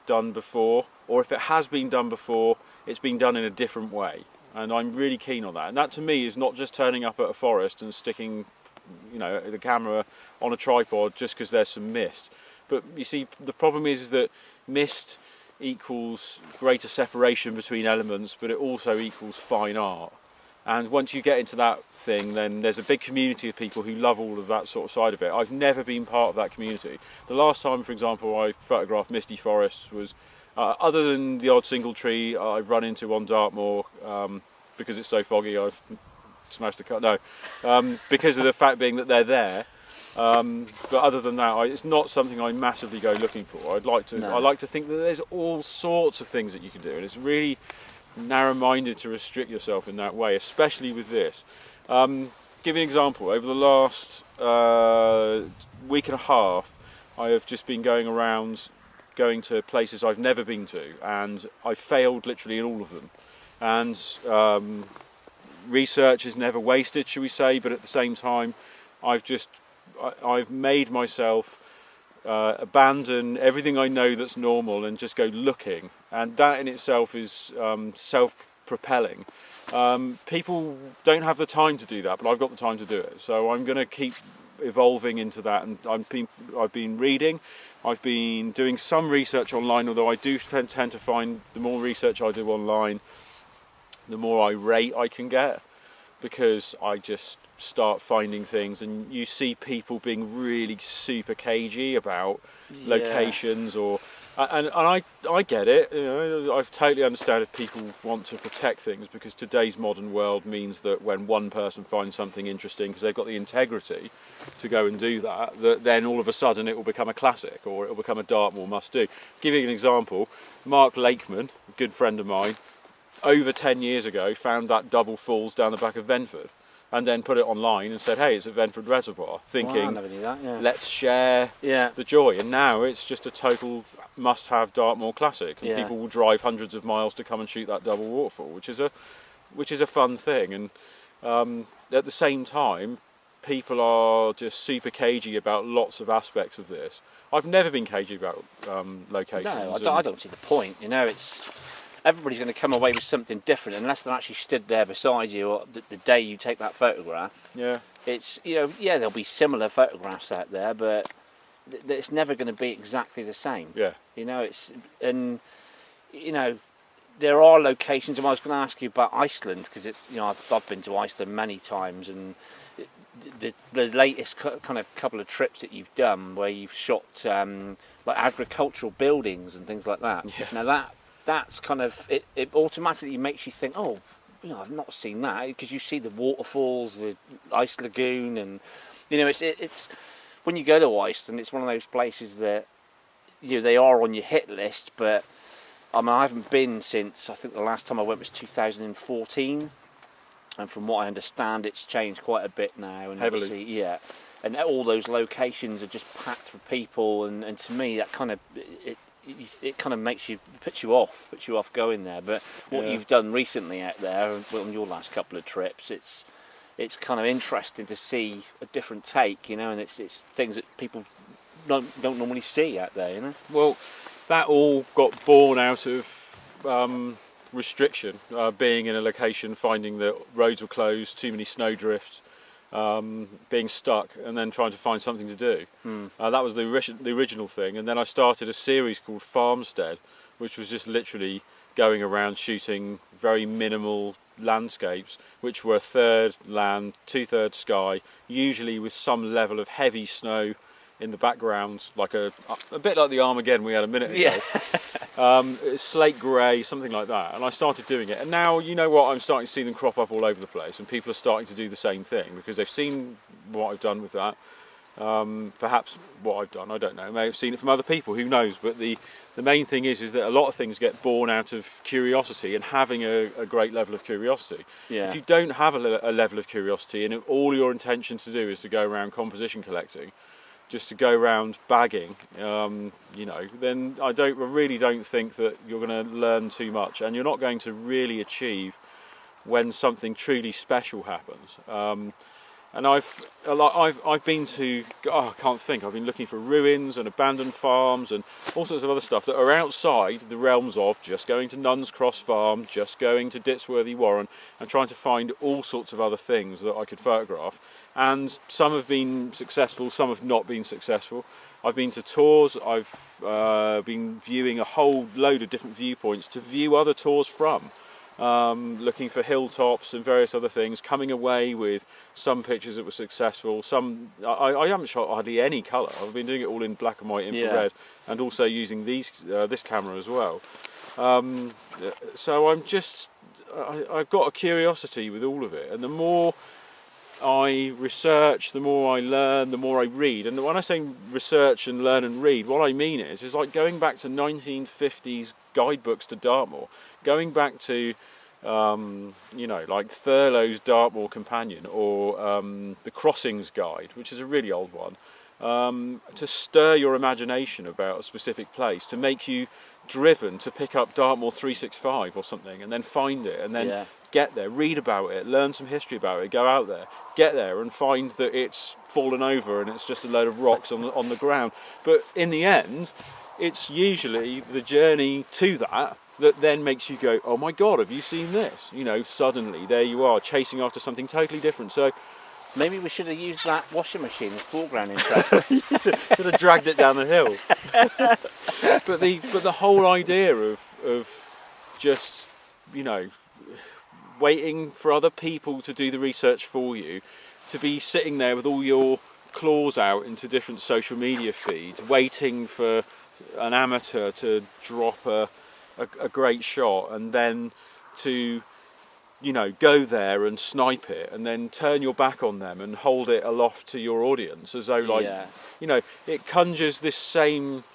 done before, or if it has been done before, it's been done in a different way. And I'm really keen on that. And that to me is not just turning up at a forest and sticking the camera on a tripod just because there's some mist. But you see, the problem is that mist equals greater separation between elements, but it also equals fine art. And once you get into that thing, then there's a big community of people who love all of that sort of side of it. I've never been part of that community. The last time, for example, I photographed misty forests was, other than the odd single tree I've run into on Dartmoor, because it's so foggy, I've smashed the cut. No, because of the fact being that they're there. But other than that, it's not something I massively go looking for. I like to think that there's all sorts of things that you can do, and it's really narrow-minded to restrict yourself in that way, especially with this. Give you an example. Over the last week and a half, I have just been going to places I've never been to, and I failed literally in all of them. And research is never wasted, shall we say, but at the same time, I've made myself abandon everything I know that's normal and just go looking, and that in itself is self-propelling. People don't have the time to do that, but I've got the time to do it, so I'm going to keep evolving into that. And I've been reading, I've been doing some research online, although I do tend to find the more research I do online, the more irate I can get, because I just start finding things, and you see people being really super cagey about locations, and I get it. I totally understand if people want to protect things, because today's modern world means that when one person finds something interesting, because they've got the integrity to go and do that, then all of a sudden it will become a classic, or it will become a Dartmoor must-do. Give you an example. Mark Lakeman, a good friend of mine, over 10 years ago found that double falls down the back of Venford, and then put it online and said, hey, it's at Venford Reservoir, thinking, I never knew that, yeah. Let's share the joy. And now it's just a total must-have Dartmoor classic, and people will drive hundreds of miles to come and shoot that double waterfall, which is a fun thing. And at the same time, people are just super cagey about lots of aspects of this. I've never been cagey about locations. No, I don't see the point. Everybody's going to come away with something different unless they're actually stood there beside you, or the day you take that photograph. Yeah. It's there'll be similar photographs out there, but it's never going to be exactly the same. Yeah. There are locations, and I was going to ask you about Iceland, because it's I've been to Iceland many times, and the latest kind of couple of trips that you've done where you've shot like agricultural buildings and things like that. Yeah. Now that's kind of it automatically makes you think, oh, I've not seen that, because you see the waterfalls, the ice lagoon, and it's when you go to Iceland, it's one of those places that they are on your hit list, but I haven't been since, I think the last time I went was 2014, and from what I understand, it's changed quite a bit now, and heavily. And all those locations are just packed with people, and to me that kind of it kind of puts you off going there. But what you've done recently out there on your last couple of trips, it's kind of interesting to see a different take, and it's things that people don't normally see out there, you know. Well, that all got born out of restriction, being in a location, finding that roads were closed, too many snowdrifts, being stuck, and then trying to find something to do. That was the original thing, and then I started a series called Farmstead, which was just literally going around shooting very minimal landscapes, which were 1/3 land, 2/3 sky, usually with some level of heavy snow in the background, like a bit like the Armageddon we had a minute ago. Slate grey, something like that. And I started doing it, and now, you know what, I'm starting to see them crop up all over the place, and people are starting to do the same thing because they've seen what I've done with that. Perhaps what I've done, I don't know, may have seen it from other people, who knows, but the main thing is that a lot of things get born out of curiosity and having a great level of curiosity. Yeah. If you don't have a level of curiosity and all your intention to do is to go around composition collecting, just to go around bagging, you know, then I really don't think that you're going to learn too much, and you're not going to really achieve when something truly special happens. And I've been to, I can't think, I've been looking for ruins and abandoned farms and all sorts of other stuff that are outside the realms of just going to Nuns Cross Farm, just going to Ditsworthy Warren, and trying to find all sorts of other things that I could photograph. And some have been successful, some have not been successful. I've been to tours, I've been viewing a whole load of different viewpoints to view other tours from. Looking for hilltops and various other things, coming away with some pictures that were successful. Some I haven't shot hardly any colour. I've been doing it all in black and white infrared, and also using this camera as well. So I've got a curiosity with all of it, and the more I research, the more I learn, the more I read. And when I say research and learn and read, what I mean is like going back to 1950s guidebooks to Dartmoor, going back to you know, like Thurlow's Dartmoor Companion, or the Crossings Guide, which is a really old one, to stir your imagination about a specific place, to make you driven to pick up Dartmoor 365 or something, and then find it, and then get there, read about it, learn some history about it, go out there, get there and find that it's fallen over and it's just a load of rocks on the ground. But in the end, it's usually the journey to that then makes you go, oh my god, have you seen this? You know, suddenly there you are chasing after something totally different. So maybe we should have used that washing machine as foreground interest. Should have dragged it down the hill. but the whole idea of just, you know, waiting for other people to do the research for you, to be sitting there with all your claws out into different social media feeds, waiting for an amateur to drop a great shot, and then to, you know, go there and snipe it, and then turn your back on them and hold it aloft to your audience as though, like, you know, it conjures this same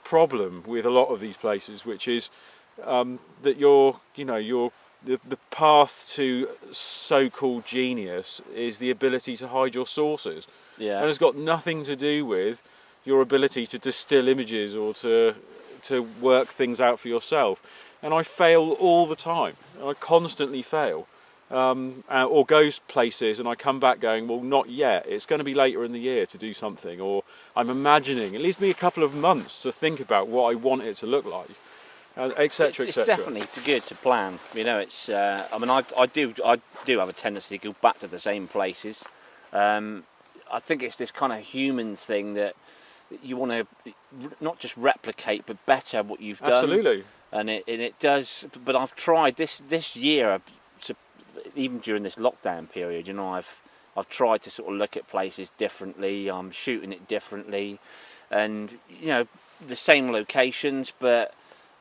problem with a lot of these places, which is that the path to so-called genius is the ability to hide your sources, and it's got nothing to do with your ability to distill images or to work things out for yourself. And I fail all the time. I constantly fail, or go places and I come back going, well, not yet, it's going to be later in the year to do something, or I'm imagining, it leaves me a couple of months to think about what I want it to look like, etc, etc. It's definitely good to plan, you know. It's I mean, I do have a tendency to go back to the same places. I think it's this kind of human thing that you want to not just replicate but better what you've done. Absolutely. And it does. But I've tried this year, even during this lockdown period, you know, I've tried to sort of look at places differently. I'm shooting it differently, and you know, the same locations, but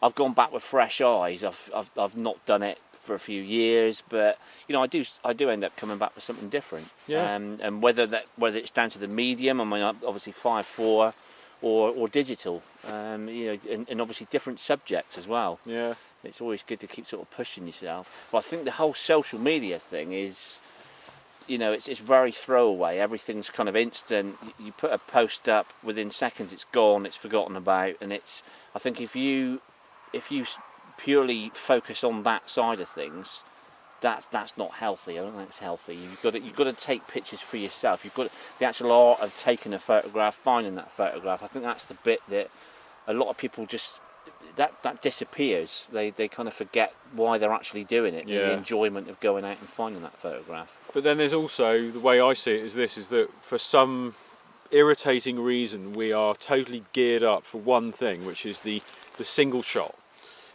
I've gone back with fresh eyes. I've not done it for a few years, but you know, I do end up coming back with something different. And whether it's down to the medium, I mean, obviously 5.4 or digital, you know, and obviously different subjects as well. Yeah, it's always good to keep sort of pushing yourself. But I think the whole social media thing is, you know, it's very throwaway. Everything's kind of instant. You put a post up, within seconds it's gone, it's forgotten about, and I think if you purely focus on that side of things, that's not healthy. I don't think it's healthy. You've got to take pictures for yourself. You've got the actual art of taking a photograph, finding that photograph. I think that's the bit that a lot of people just that disappears. They kind of forget why they're actually doing it. Yeah. The enjoyment of going out and finding that photograph. But then there's also, the way I see it is that for some irritating reason we are totally geared up for one thing, which is the single shot,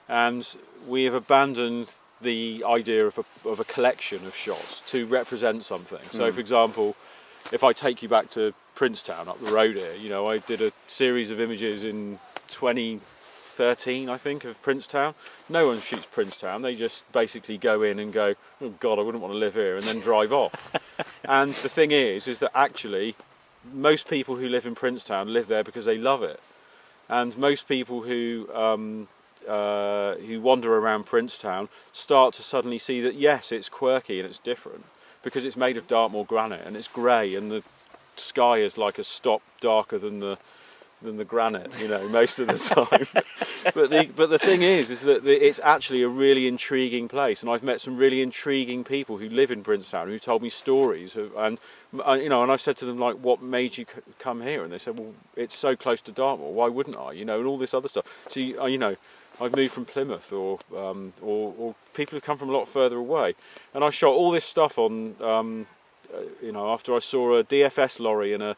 and we have abandoned the idea of a collection of shots to represent something. So for example, if I take you back to Princetown up the road here, you know, I did a series of images in 2013 I think of Princetown. No one shoots Princetown, they just basically go in and go, oh god, I wouldn't want to live here, and then drive off. And the thing is that actually most people who live in Princetown live there because they love it, and most people who wander around Princetown start to suddenly see that yes, it's quirky and it's different because it's made of Dartmoor granite and it's grey, and the sky is like a stop darker than the granite, you know, most of the time. but the thing is that it's actually a really intriguing place, and I've met some really intriguing people who live in Princetown who told me stories and you know, and I said to them, like, what made you come here? And they said, well, it's so close to Dartmoor, why wouldn't I, you know, and all this other stuff. So you know, I've moved from Plymouth, or people who come from a lot further away, and I shot all this stuff on you know, after I saw a DFS lorry and a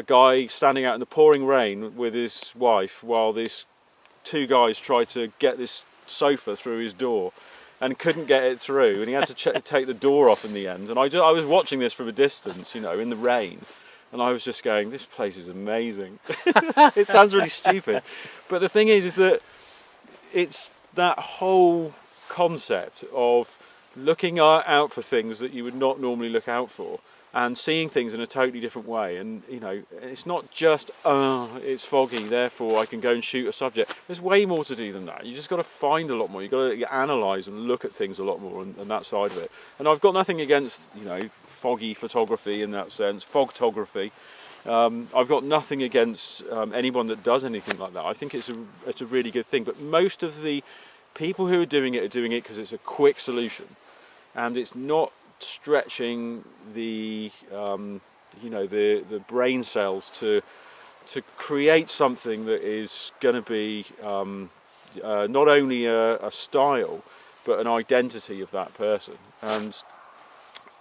guy standing out in the pouring rain with his wife while these two guys tried to get this sofa through his door and couldn't get it through, and he had to take the door off in the end. And I was watching this from a distance, you know, in the rain, and I was just going, this place is amazing. It sounds really stupid, but the thing is that it's that whole concept of looking out for things that you would not normally look out for, and seeing things in a totally different way. And you know, it's not just it's foggy, therefore I can go and shoot a subject. There's way more to do than that. You just got to find a lot more. You've got to analyse and look at things a lot more, and that side of it. And I've got nothing against, you know, foggy photography in that sense, fogtography. I've got nothing against anyone that does anything like that. I think it's a really good thing. But most of the people who are doing it because it's a quick solution, and it's not stretching the you know, the brain cells to create something that is going to be not only a style but an identity of that person. And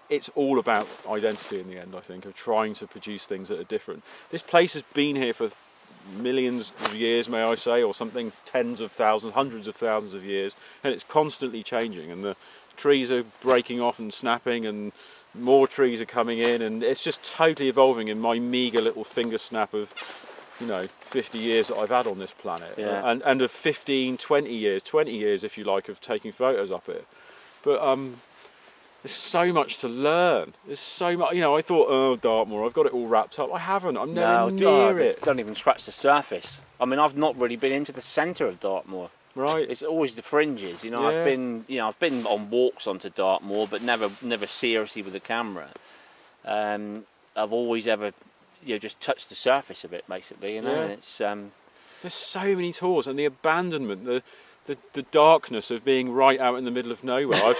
it's all about identity in the end, I think, of trying to produce things that are different. This place has been here for millions of years, may I say, or something, tens of thousands, hundreds of thousands of years, and it's constantly changing, and the trees are breaking off and snapping, and more trees are coming in, and it's just totally evolving in my meagre little finger snap of, you know, 50 years that I've had on this planet. Yeah. And of 15, 20 years if you like, of taking photos up here. But there's so much to learn. There's so much, you know, I thought, oh, Dartmoor, I've got it all wrapped up. I haven't. I'm nowhere near it. Don't even scratch the surface. I mean, I've not really been into the centre of Dartmoor. Right. It's always the fringes, you know. Yeah. I've been on walks onto Dartmoor, but never seriously with a camera. I've always ever, you know, just touched the surface of it, basically, you know. Yeah. And it's there's so many tours, and the abandonment, the darkness of being right out in the middle of nowhere.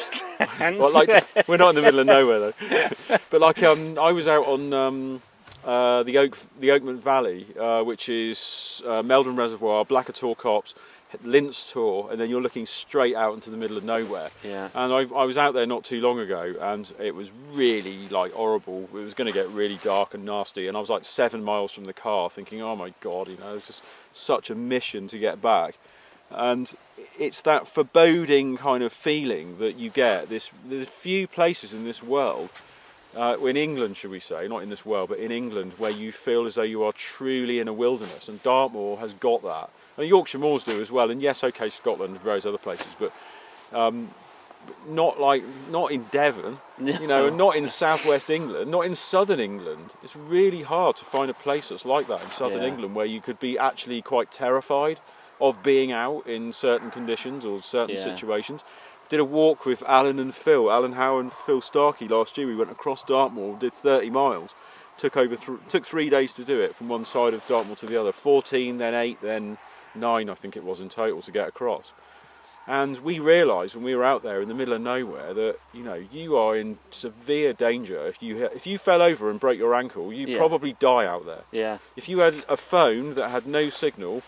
Well, like, we're not in the middle of nowhere though. But like, I was out on the Oakmont Valley, which is Meldon Reservoir, Blackator Copse, Linz Tor, and then you're looking straight out into the middle of nowhere. Yeah. And I was out there not too long ago, and it was really like horrible. It was going to get really dark and nasty, and I was like 7 miles from the car, thinking, oh my god, you know, it's just such a mission to get back. And it's that foreboding kind of feeling that you get. There's few places in this world, in England, should we say, not in this world, but in England, where you feel as though you are truly in a wilderness, and Dartmoor has got that. And Yorkshire Moors do as well, and yes, okay, Scotland and various other places, but not in Devon, you know, and not in southwest England, not in southern England. It's really hard to find a place that's like that in southern England, where you could be actually quite terrified of being out in certain conditions or certain situations. Did a walk with Alan Howe and Phil Starkey last year. We went across Dartmoor, did 30 miles. Took 3 days to do it from one side of Dartmoor to the other. 14, then 8, then 9, I think it was in total, to get across. And we realised when we were out there in the middle of nowhere that, you know, you are in severe danger. If you fell over and broke your ankle, you'd probably die out there. Yeah. If you had a phone that had no signal,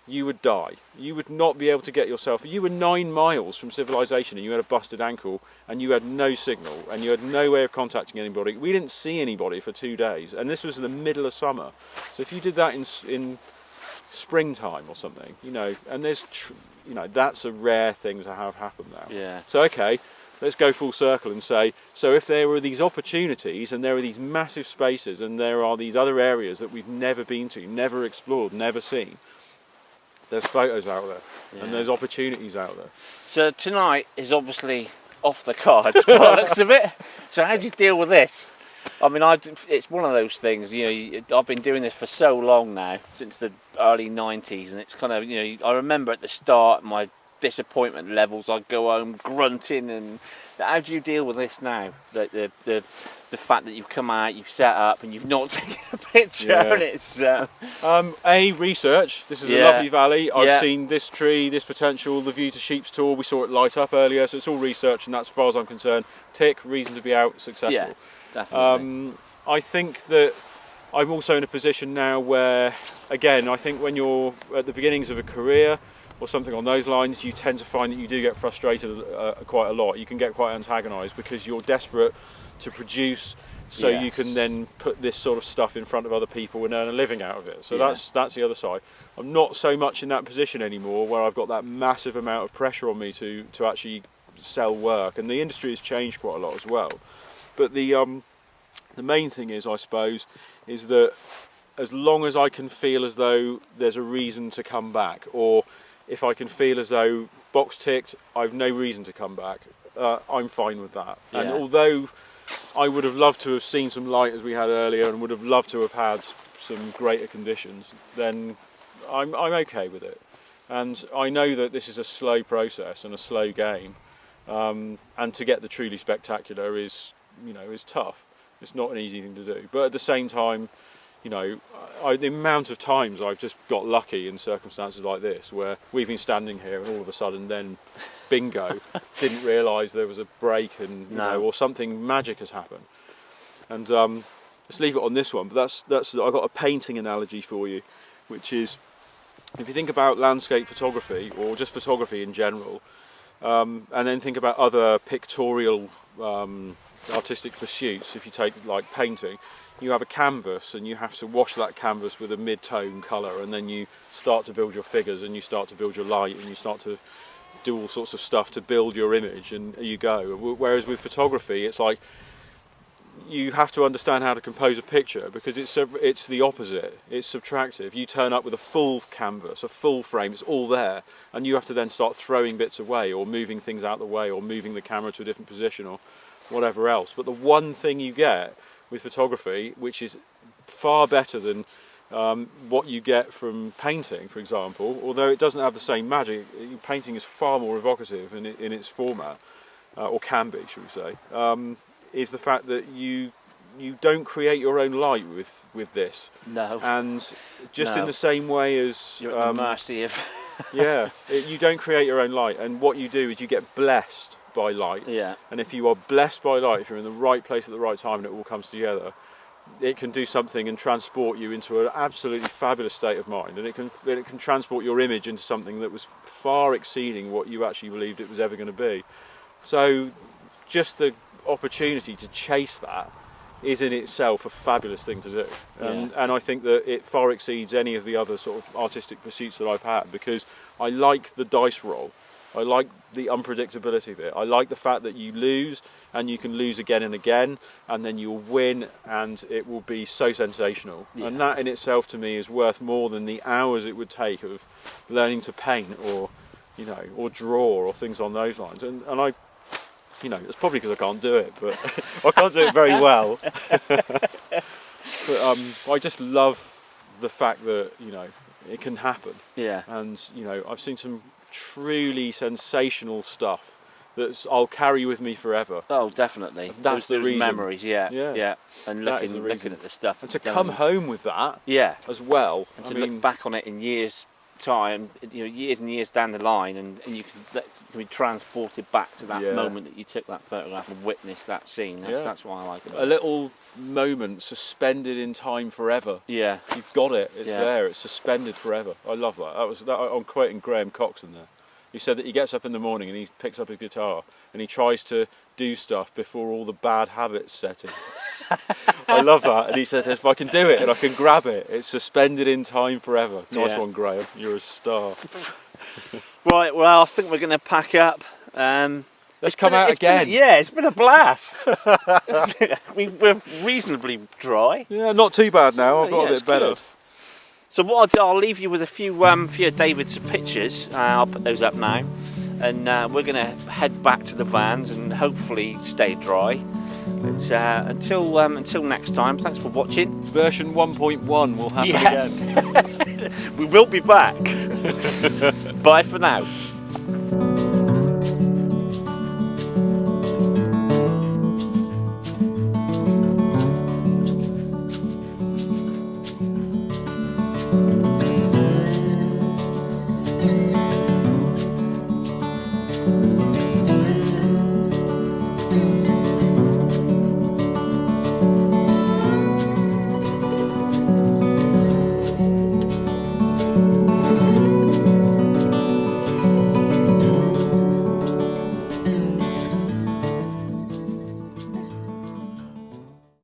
you would die. You would not be able to get yourself. You were 9 miles from civilization and you had a busted ankle and you had no signal and you had no way of contacting anybody. We didn't see anybody for 2 days, and this was in the middle of summer. So if you did that in springtime or something, you know, and you know, that's a rare thing to have happen now. Yeah. So okay, let's go full circle and say, so if there were these opportunities and there are these massive spaces and there are these other areas that we've never been to, never explored, never seen, there's photos out there and there's opportunities out there. So tonight is obviously off the cards by the looks of it. So how do you deal with this? I mean, it's one of those things, you know, I've been doing this for so long now, since the early 90s, and it's kind of, you know, I remember at the start my disappointment levels, I'd go home grunting, and how do you deal with this now? The fact that you've come out, you've set up, and you've not taken a picture, and it's... research, this is a lovely valley, I've seen this tree, this potential, the view to Sheep's Tor, we saw it light up earlier, so it's all research, and that's as far as I'm concerned. Tick, reason to be out, successful. Yeah. Definitely. I think that I'm also in a position now where, again, I think when you're at the beginnings of a career or something on those lines, you tend to find that you do get frustrated quite a lot. You can get quite antagonised because you're desperate to produce, so you can then put this sort of stuff in front of other people and earn a living out of it. So that's the other side. I'm not so much in that position anymore where I've got that massive amount of pressure on me to actually sell work, and the industry has changed quite a lot as well. But the main thing is, I suppose, is that as long as I can feel as though there's a reason to come back, or if I can feel as though box ticked, I've no reason to come back, I'm fine with that. Yeah. And although I would have loved to have seen some light as we had earlier, and would have loved to have had some greater conditions, then I'm okay with it. And I know that this is a slow process and a slow game, and to get the truly spectacular is tough. It's not an easy thing to do, but at the same time, you know, the amount of times I've just got lucky in circumstances like this, where we've been standing here and all of a sudden then bingo, didn't realise there was a break, and you know, or something magic has happened. And let's leave it on this one, but that's I've got a painting analogy for you, which is, if you think about landscape photography or just photography in general, and then think about other pictorial artistic pursuits. If you take like painting, you have a canvas and you have to wash that canvas with a mid-tone colour, and then you start to build your figures and you start to build your light and you start to do all sorts of stuff to build your image, and you go. Whereas with photography, it's like you have to understand how to compose a picture, because it's the opposite. It's subtractive. You turn up with a full canvas, a full frame, it's all there, and you have to then start throwing bits away or moving things out the way or moving the camera to a different position or whatever else. But the one thing you get with photography, which is far better than what you get from painting, for example, although it doesn't have the same magic, painting is far more evocative in its format, or can be, should we say, is the fact that you don't create your own light with this. No. And just in the same way as... You're at the mercy of... you don't create your own light, and what you do is you get blessed by light. Yeah. And if you are blessed by light, if you're in the right place at the right time and it all comes together, it can do something and transport you into an absolutely fabulous state of mind, and it can transport your image into something that was far exceeding what you actually believed it was ever going to be. So just the opportunity to chase that is in itself a fabulous thing to do, and I think that it far exceeds any of the other sort of artistic pursuits that I've had, because I like the dice roll. I like the unpredictability of it. I like the fact that you lose and you can lose again and again, and then you'll win and it will be so sensational. Yeah. And that in itself to me is worth more than the hours it would take of learning to paint or, you know, or draw or things on those lines. And I, you know, it's probably because I can't do it, but I can't do it very well. But I just love the fact that, you know, it can happen. Yeah. And, you know, I've seen some truly sensational stuff that I'll carry with me forever. Oh, definitely. That's the reason. Memories, yeah. And looking at the stuff. And to come home with that, as well. And to look back on it in years' time, years and years down the line, and you can be transported back to that moment that you took that photograph and witnessed that scene. That's why I like it. A little moment suspended in time forever. Yeah, you've got it. It's there. It's suspended forever. I love that. I'm quoting Graham Coxon there. He said that he gets up in the morning and he picks up his guitar and he tries to do stuff before all the bad habits set in. I love that. And he said, if I can do it and I can grab it, it's suspended in time forever. Nice one, Graham. You're a star. Right, well, I think we're going to pack up. Let's come out again. It's been a blast. We're reasonably dry. Yeah, not too bad now. I've got a bit better. Good. So what I'll do, I'll leave you with a few of David's pictures. I'll put those up now. And we're going to head back to the vans and hopefully stay dry. But until next time, thanks for watching. Version 1.1 will happen again. We will be back. Bye for now.